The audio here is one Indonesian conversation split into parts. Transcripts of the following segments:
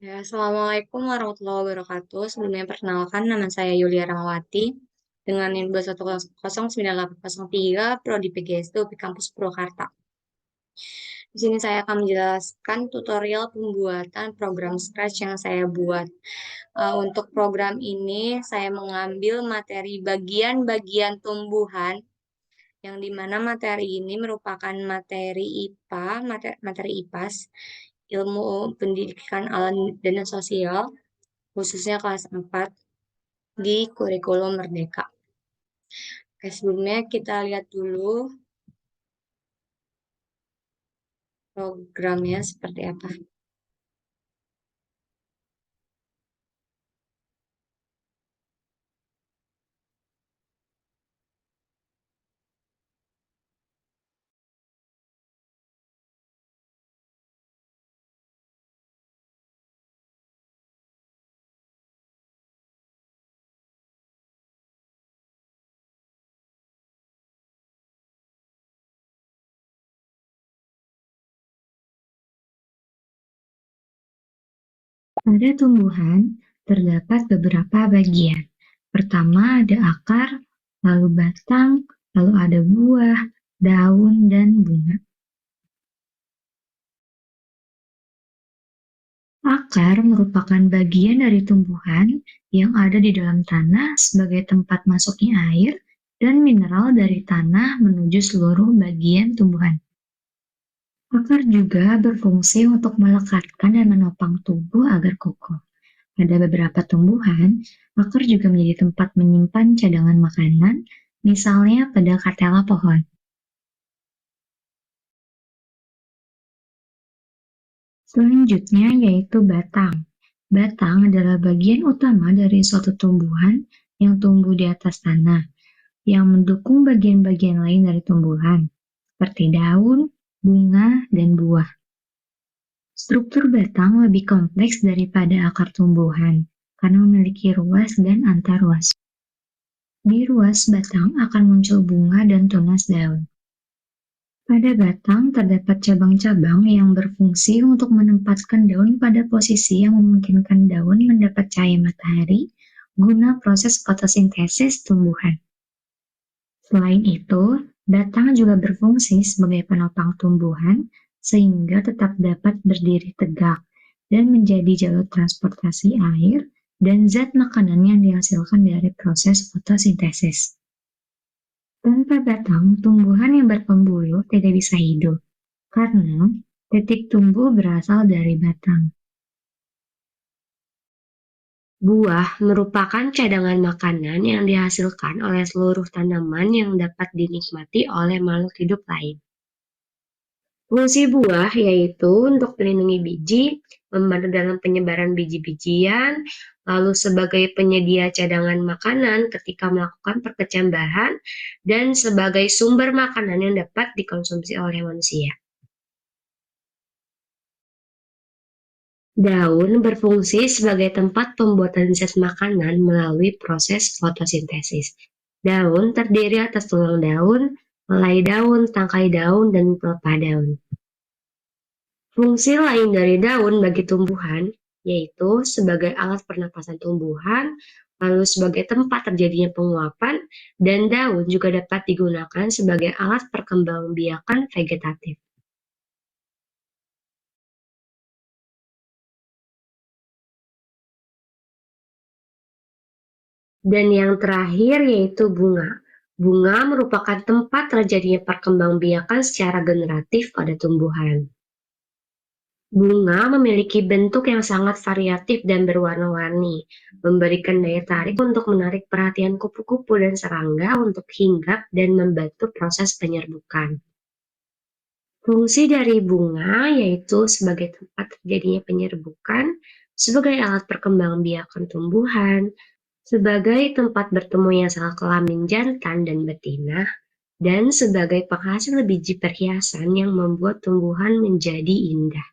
Ya, Assalamualaikum warahmatullahi wabarakatuh. Sebelumnya perkenalkan nama saya Yulia Ramawati dengan NIM 210098803 Prodi PGSD UPI Kampus Purwakarta. Di sini saya akan menjelaskan tutorial pembuatan program Scratch yang saya buat. Untuk program ini saya mengambil materi bagian-bagian tumbuhan yang dimana materi ini merupakan materi IPA, materi IPAS, ilmu pendidikan alam dan sosial, khususnya kelas 4 di kurikulum Merdeka. Oke, sebelumnya kita lihat dulu programnya seperti apa. Pada tumbuhan, terdapat beberapa bagian. Pertama ada akar, lalu batang, lalu ada buah, daun, dan bunga. Akar merupakan bagian dari tumbuhan yang ada di dalam tanah sebagai tempat masuknya air dan mineral dari tanah menuju seluruh bagian tumbuhan. Akar juga berfungsi untuk melekatkan dan menopang tubuh agar kokoh. Pada beberapa tumbuhan, akar juga menjadi tempat menyimpan cadangan makanan, misalnya pada katela pohon. Selanjutnya yaitu batang. Batang adalah bagian utama dari suatu tumbuhan yang tumbuh di atas tanah, yang mendukung bagian-bagian lain dari tumbuhan, seperti daun, bunga, dan buah. Struktur batang lebih kompleks daripada akar tumbuhan, karena memiliki ruas dan antaruas. Di ruas batang akan muncul bunga dan tunas daun. Pada batang terdapat cabang-cabang yang berfungsi untuk menempatkan daun pada posisi yang memungkinkan daun mendapat cahaya matahari guna proses fotosintesis tumbuhan. Selain itu, batang juga berfungsi sebagai penopang tumbuhan sehingga tetap dapat berdiri tegak dan menjadi jalur transportasi air dan zat makanan yang dihasilkan dari proses fotosintesis. Tanpa batang, tumbuhan yang berpembuluh tidak bisa hidup, karena titik tumbuh berasal dari batang. Buah merupakan cadangan makanan yang dihasilkan oleh seluruh tanaman yang dapat dinikmati oleh makhluk hidup lain. Fungsi buah yaitu untuk melindungi biji, membantu dalam penyebaran biji-bijian, lalu sebagai penyedia cadangan makanan ketika melakukan perkecambahan, dan sebagai sumber makanan yang dapat dikonsumsi oleh manusia. Daun berfungsi sebagai tempat pembuatan zat makanan melalui proses fotosintesis. Daun terdiri atas tulang daun, helai daun, tangkai daun, dan pelepah daun. Fungsi lain dari daun bagi tumbuhan yaitu sebagai alat pernapasan tumbuhan, lalu sebagai tempat terjadinya penguapan, dan daun juga dapat digunakan sebagai alat perkembangbiakan vegetatif. Dan yang terakhir yaitu bunga. Bunga merupakan tempat terjadinya perkembangbiakan secara generatif pada tumbuhan. Bunga memiliki bentuk yang sangat variatif dan berwarna-warni, memberikan daya tarik untuk menarik perhatian kupu-kupu dan serangga untuk hinggap dan membantu proses penyerbukan. Fungsi dari bunga yaitu sebagai tempat terjadinya penyerbukan, sebagai alat perkembangbiakan tumbuhan, sebagai tempat bertemunya sel kelamin jantan dan betina, dan sebagai penghasil biji perhiasan yang membuat tumbuhan menjadi indah.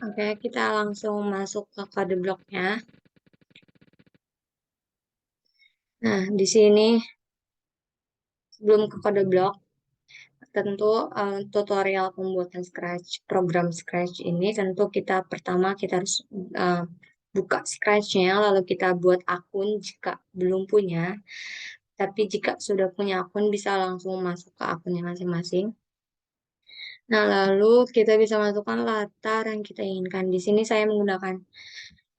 Oke, kita langsung masuk ke kode bloknya. Nah, di sini sebelum ke kode blok, tentu tutorial pembuatan Scratch, program Scratch ini tentu kita harus uh, buka Scratch-nya, lalu kita buat akun jika belum punya. Tapi jika sudah punya akun, bisa langsung masuk ke akunnya masing-masing. Nah, lalu kita bisa masukkan latar yang kita inginkan. Di sini saya menggunakan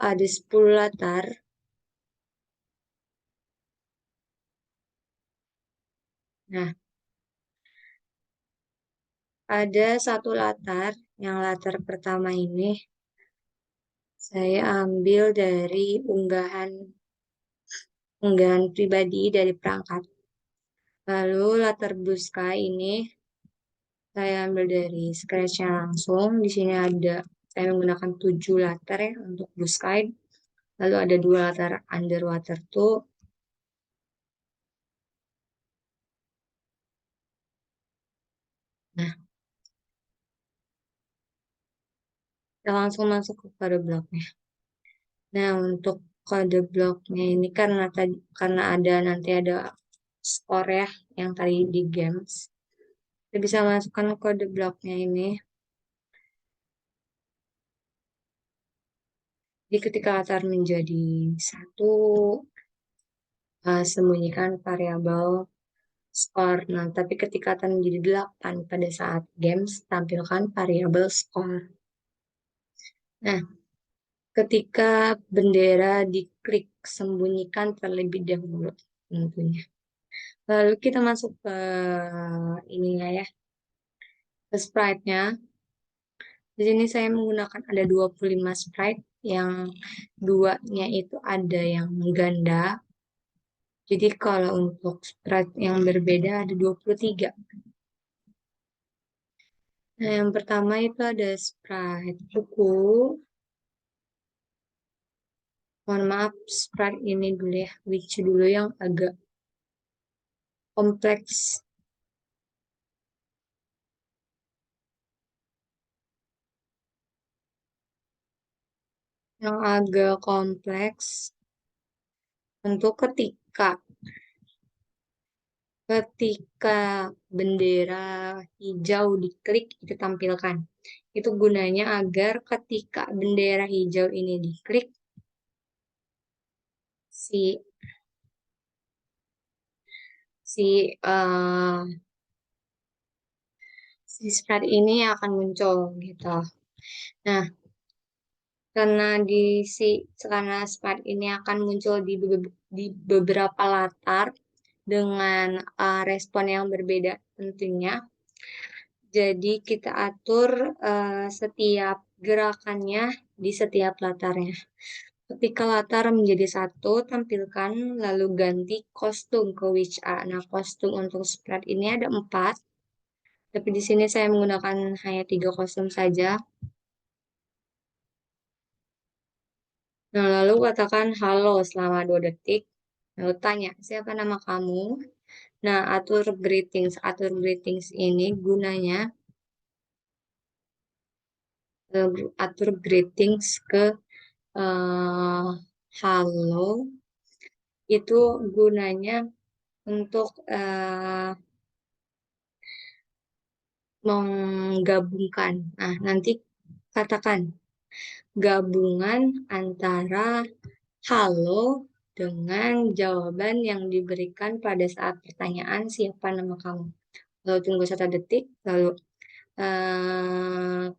ada 10 latar. Nah, ada satu latar, yang latar pertama ini saya ambil dari unggahan pribadi dari perangkat. Lalu latar blue sky ini saya ambil dari Scratch-nya langsung. Di sini saya menggunakan 7 latar ya untuk blue sky. Lalu ada 2 latar underwater tuh. Nah, kita langsung masuk ke kode bloknya. Nah, untuk kode bloknya ini karena nanti ada skor ya yang tadi di games. Kita bisa masukkan kode bloknya ini. Jadi ketika latar menjadi satu, sembunyikan variabel skor. Nah, tapi ketika latar menjadi 8 pada saat games, tampilkan variabel skor. Nah, ketika bendera diklik, sembunyikan terlebih dahulu tentunya. Lalu kita masuk ke ininya ya, ke sprite-nya. Di sini saya menggunakan ada 25 sprite, yang duanya itu ada yang ganda. Jadi kalau untuk sprite yang berbeda ada 23. Nah, yang pertama itu ada sprite buku. Mohon maaf, sprite ini dulu ya, which dulu yang agak kompleks. Yang agak kompleks untuk ketika bendera hijau diklik itu tampilkan. Itu gunanya agar ketika bendera hijau ini diklik, si si eh, si spread ini akan muncul gitu. Nah, karena karena spread ini akan muncul di beberapa latar dengan respon yang berbeda tentunya. Jadi kita atur setiap gerakannya di setiap latarnya. Ketika latar menjadi satu, tampilkan lalu ganti kostum ke which A. Nah, kostum untuk spread ini ada 4, tapi di sini saya menggunakan hanya 3 kostum saja. Nah, lalu katakan halo selama 2 detik. Lalu tanya, siapa nama kamu? Nah, atur greetings ini gunanya atur greetings ke eh, halo, itu gunanya untuk menggabungkan. Nah, nanti katakan gabungan antara halo dengan jawaban yang diberikan pada saat pertanyaan siapa nama kamu. Lalu tunggu 1 detik, lalu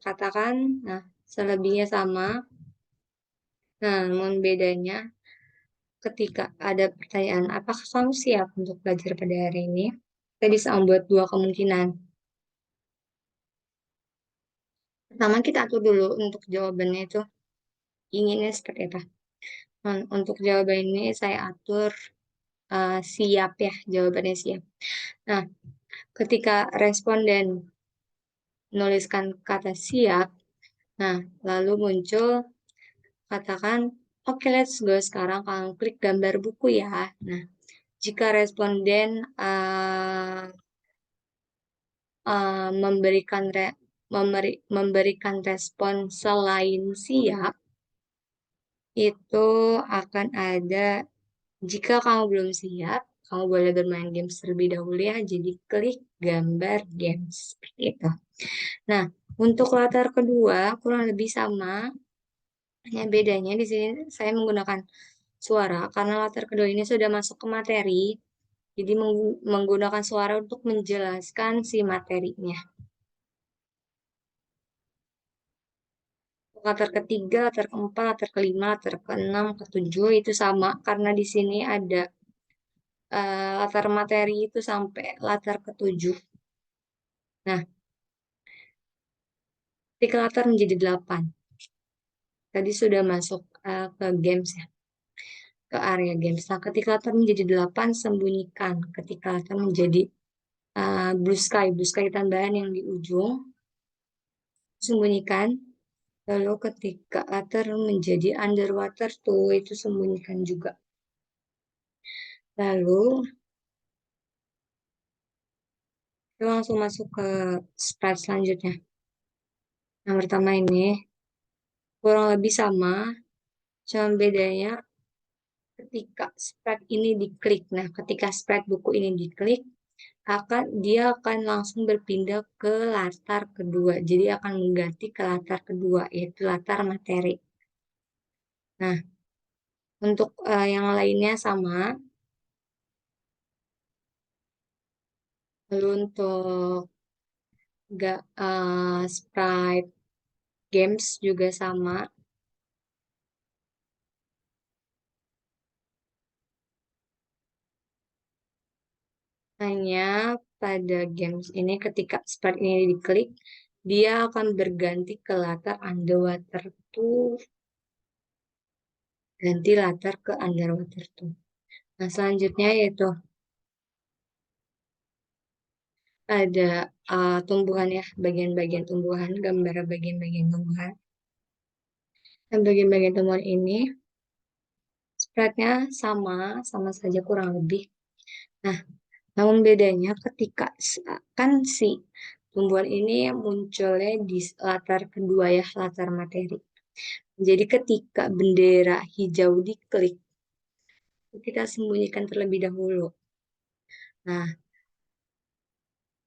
katakan, nah selebihnya sama. Nah, namun bedanya ketika ada pertanyaan, apakah kamu siap untuk belajar pada hari ini? Kita bisa membuat 2 kemungkinan. Pertama, kita atur dulu untuk jawabannya itu inginnya seperti apa. Nah, untuk jawaban ini saya atur siap ya, jawabannya siap. Nah, ketika responden menuliskan kata siap, nah lalu muncul katakan, oke, let's go, sekarang kamu klik gambar buku ya. Nah, jika responden memberikan memberikan respon selain siap, itu akan ada jika kamu belum siap, kamu boleh bermain games terlebih dahulu ya. Jadi klik gambar games seperti itu. Nah, untuk latar kedua kurang lebih sama. Hanya bedanya di sini saya menggunakan suara karena latar kedua ini sudah masuk ke materi. Jadi menggunakan suara untuk menjelaskan si materinya. Latar ketiga, latar keempat, latar kelima, latar keenam, ketujuh itu sama karena di sini ada latar materi itu sampai latar ketujuh. Nah, ketika latar menjadi 8. Tadi sudah masuk ke games ya, ke area games. Nah, ketika latar menjadi 8, sembunyikan. Ketika latar menjadi blue sky tambahan yang di ujung, sembunyikan. Lalu ketika latar menjadi underwater tuh, itu sembunyikan juga. Lalu, kita langsung masuk ke sprite selanjutnya. Yang pertama ini, kurang lebih sama, cuma bedanya ketika sprite ini diklik. Nah, ketika sprite buku ini diklik, dia akan langsung berpindah ke latar kedua. Jadi akan mengganti ke latar kedua, yaitu latar materi. Nah, untuk yang lainnya sama. Lalu untuk sprite games juga sama. Hanya pada games ini ketika sprite ini diklik, dia akan berganti ke latar underwater tuh. Ganti latar ke underwater tuh. Nah, selanjutnya yaitu ada tumbuhan ya, bagian-bagian tumbuhan, gambar bagian-bagian tumbuhan. Dan bagian-bagian tumbuhan ini sprite-nya sama saja kurang lebih. Nah, namun bedanya ketika kan si tumbuhan ini munculnya di latar kedua ya, latar materi. Jadi ketika bendera hijau diklik, kita sembunyikan terlebih dahulu. Nah,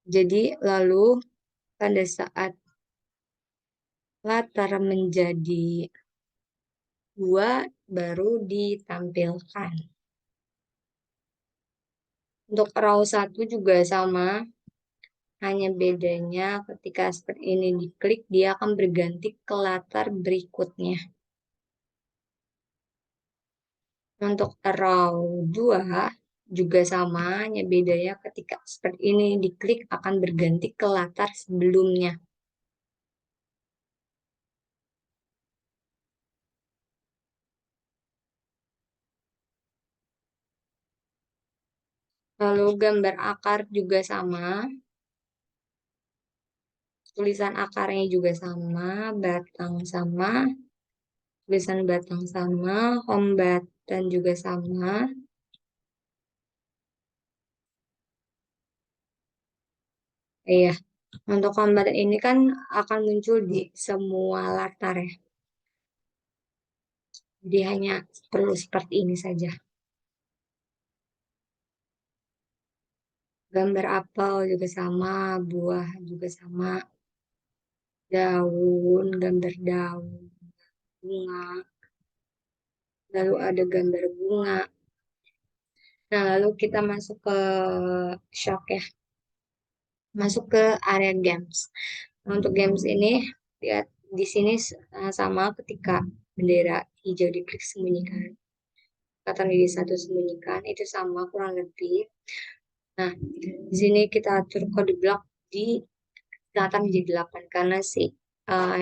jadi lalu pada saat latar menjadi 2 baru ditampilkan. Untuk row 1 juga sama, hanya bedanya ketika seperti ini diklik, dia akan berganti ke latar berikutnya. Untuk row 2 juga sama, hanya bedanya ketika seperti ini diklik akan berganti ke latar sebelumnya. Lalu gambar akar juga sama, tulisan akarnya juga sama, batang sama, tulisan batang sama, kombatan juga sama. Iya, untuk kombatan ini kan akan muncul di semua latar ya. Jadi hanya perlu seperti ini saja. Gambar apel juga sama, buah juga sama, daun, gambar daun, bunga, lalu ada gambar bunga. Nah, lalu kita masuk ke shock ya, masuk ke area games. Nah, untuk games ini, lihat di sini sama ketika bendera hijau diklik sembunyikan, kata di satu sembunyikan, itu sama kurang lebih. Nah, di sini kita atur kode blok di latar menjadi 8 karena si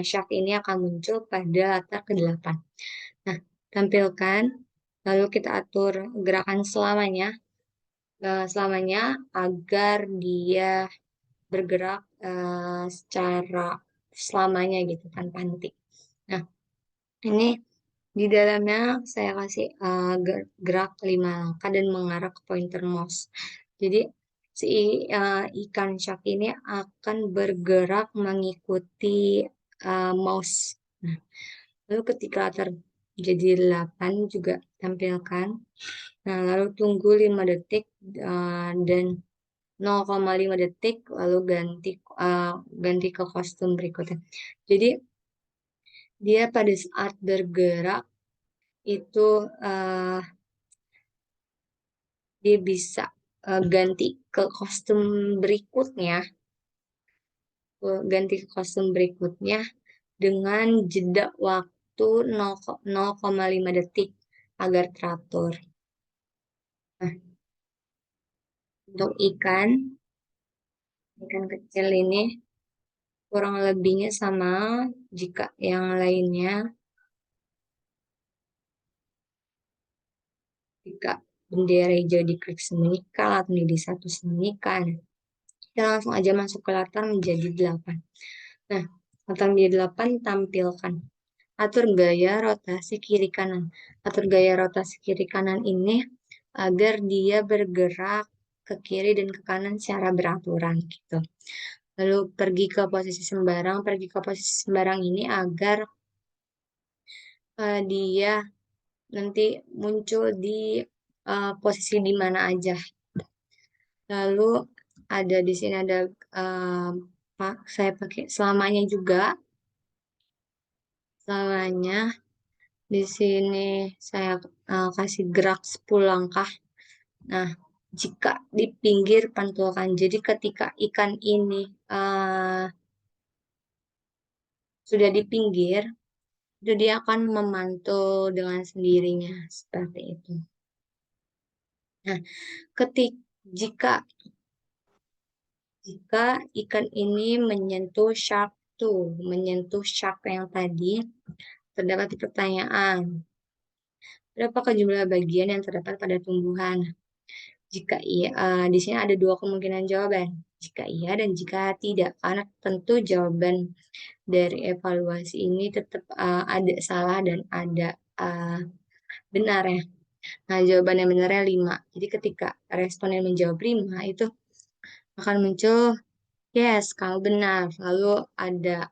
shark ini akan muncul pada latar ke-8. Nah, tampilkan, lalu kita atur gerakan selamanya agar dia bergerak secara selamanya gitu tanpa henti. Nah, ini di dalamnya saya kasih gerak 5 langkah dan mengarah ke pointer mouse. Jadi si ikan shark ini akan bergerak mengikuti mouse. Nah, lalu ketika terjadi 8 juga tampilkan. Nah, lalu tunggu 5 detik dan 0,5 detik lalu ganti ke kostum berikutnya. Jadi dia pada saat bergerak itu dia bisa ganti ke kostum berikutnya, dengan jeda waktu 0,5 detik agar teratur. Nah, untuk ikan kecil ini kurang lebihnya sama jika yang lainnya. Jika bendera hijau diklik sembunyikan atau di satu sembunyikan, kita langsung aja masuk ke latar menjadi 8. Nah, latar menjadi 8 tampilkan. Atur gaya rotasi kiri kanan. Atur gaya rotasi kiri kanan ini agar dia bergerak ke kiri dan ke kanan secara beraturan gitu. Lalu pergi ke posisi sembarang ini agar dia nanti muncul di posisi di mana aja. Lalu di sini ada Pak, saya pakai selamanya juga. Selamanya di sini saya kasih gerak 10 langkah. Nah, jika di pinggir pantulkan. Jadi ketika ikan ini sudah di pinggir, itu dia akan memantul dengan sendirinya seperti itu. Nah, ketik jika jika ikan ini menyentuh shark yang tadi, terdapat pertanyaan, berapakah jumlah bagian yang terdapat pada tumbuhan? Jika iya, di sini ada dua kemungkinan jawaban. Jika iya dan jika tidak, karena tentu jawaban dari evaluasi ini tetap ada salah dan ada benar ya. Nah, jawaban yang benarnya 5. Jadi ketika responden menjawab 5, itu akan muncul, yes, kamu benar. Lalu ada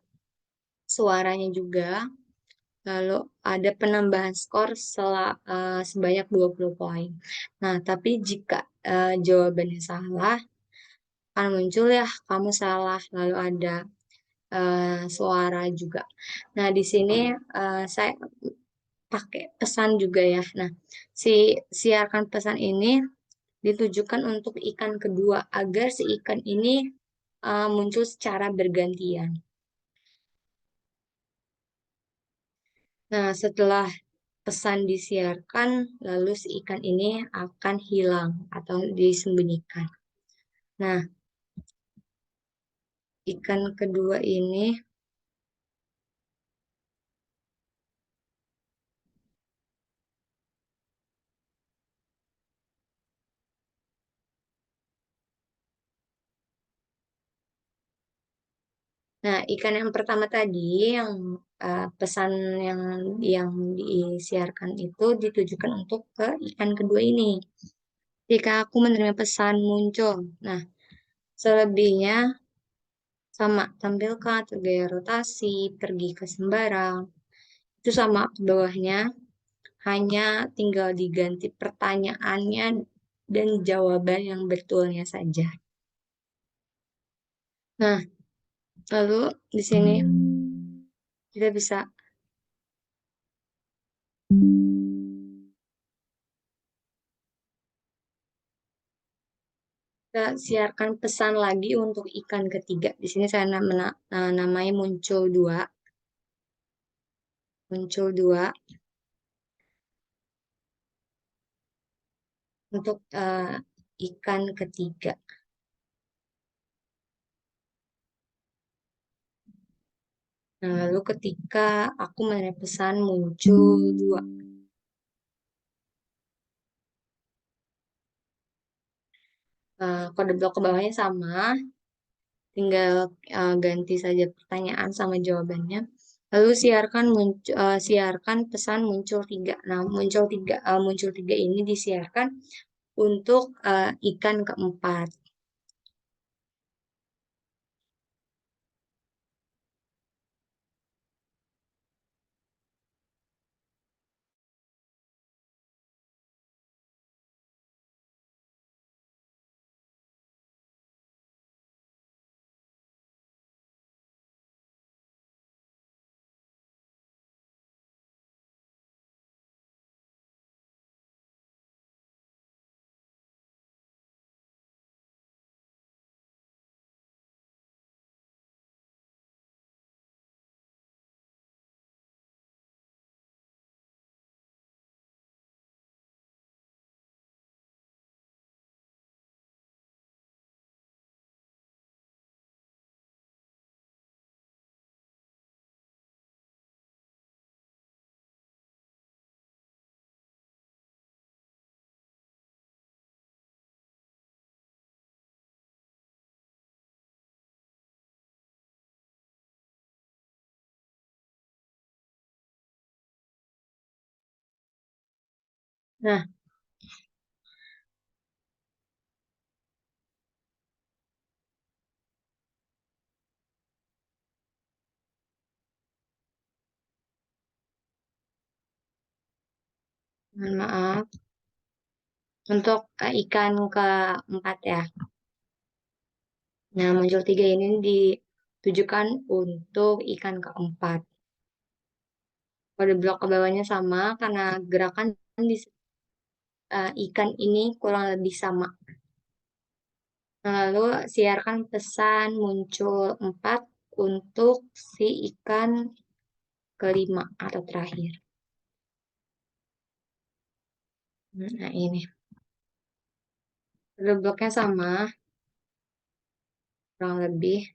suaranya juga. Lalu ada penambahan skor sebanyak 20 poin. Nah, tapi jika jawabannya salah, akan muncul ya kamu salah. Lalu ada suara juga. Nah, di sini saya pakai pesan juga ya. Nah, siarkan pesan ini ditujukan untuk ikan kedua agar si ikan ini muncul secara bergantian. Nah, setelah pesan disiarkan, lalu si ikan ini akan hilang atau disembunyikan. Nah, ikan kedua ini, nah ikan yang pertama tadi, yang pesan yang yang disiarkan itu ditujukan untuk ke ikan kedua ini. Jika aku menerima pesan muncul, nah selebihnya sama, tampilkan atur gaya rotasi, pergi ke sembarang. Itu sama ke bawahnya, hanya tinggal diganti pertanyaannya dan jawaban yang betulnya saja. Nah, lalu di sini kita bisa kita siarkan pesan lagi untuk ikan ketiga. Di sini saya namanya muncul dua untuk ikan ketiga. Nah, lalu ketika aku menerima pesan muncul dua. Kode blok ke bawahnya sama, tinggal ganti saja pertanyaan sama jawabannya. Lalu siarkan pesan muncul tiga. Nah, muncul tiga ini disiarkan untuk ikan keempat. Nah, mohon maaf. Untuk ikan keempat ya. Nah, muncul tiga ini ditujukan untuk ikan keempat. Pada blok ke bawahnya sama karena gerakan di ikan ini kurang lebih sama. Lalu siarkan pesan muncul 4 untuk si ikan kelima atau terakhir. Nah ini, pada bloknya sama kurang lebih.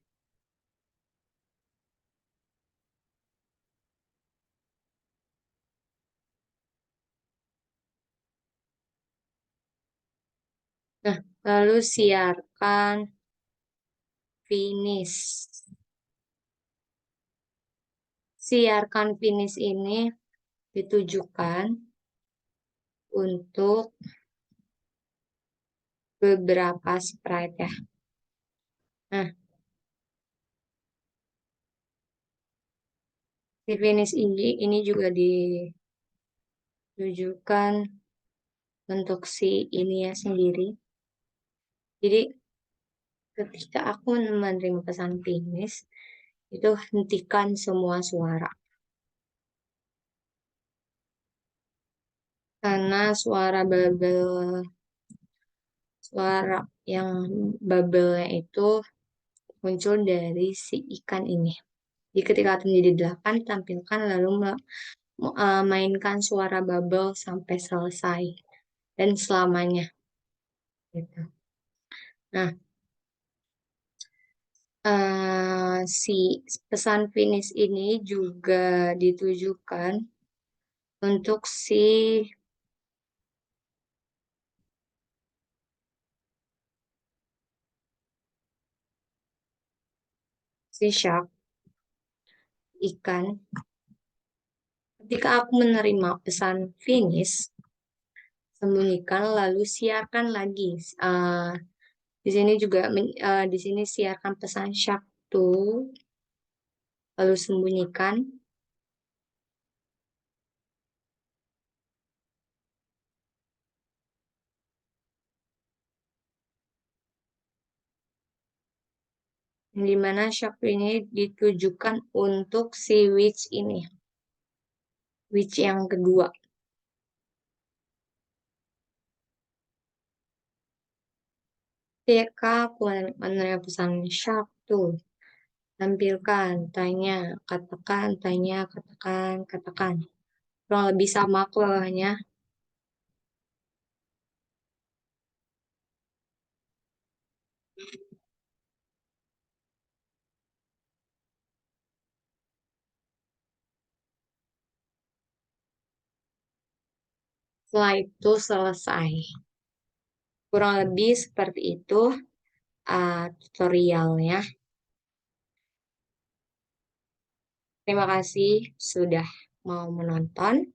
Nah, lalu siarkan finish. Siarkan finish ini ditujukan untuk beberapa sprite ya. Nah, si finish ini juga ditujukan untuk si ini ya sendiri. Jadi ketika aku menerima pesan finish, itu hentikan semua suara. Karena suara yang bubble-nya itu muncul dari si ikan ini. Jadi ketika atom menjadi 8, tampilkan lalu mainkan suara bubble sampai selesai dan selamanya. Gitu. Nah, si pesan finish ini juga ditujukan untuk si shark ikan. Ketika aku menerima pesan finish, sembunyikan lalu siarkan lagi. Di sini juga di sini siarkan pesan shark to lalu sembunyikan. Di mana shark ini ditujukan untuk si witch ini. Witch yang kedua. Ketika aku menerima pesan shark to tampilkan, tanya, katakan, tanya, katakan, katakan. Kurang lebih sama ke bawahnya. Setelah itu selesai. Kurang lebih seperti itu tutorialnya. Terima kasih sudah mau menonton.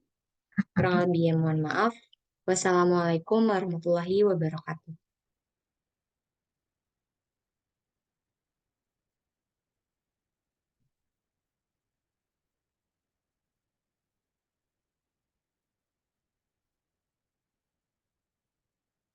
Kurang lebihnya mohon maaf. Wassalamualaikum warahmatullahi wabarakatuh.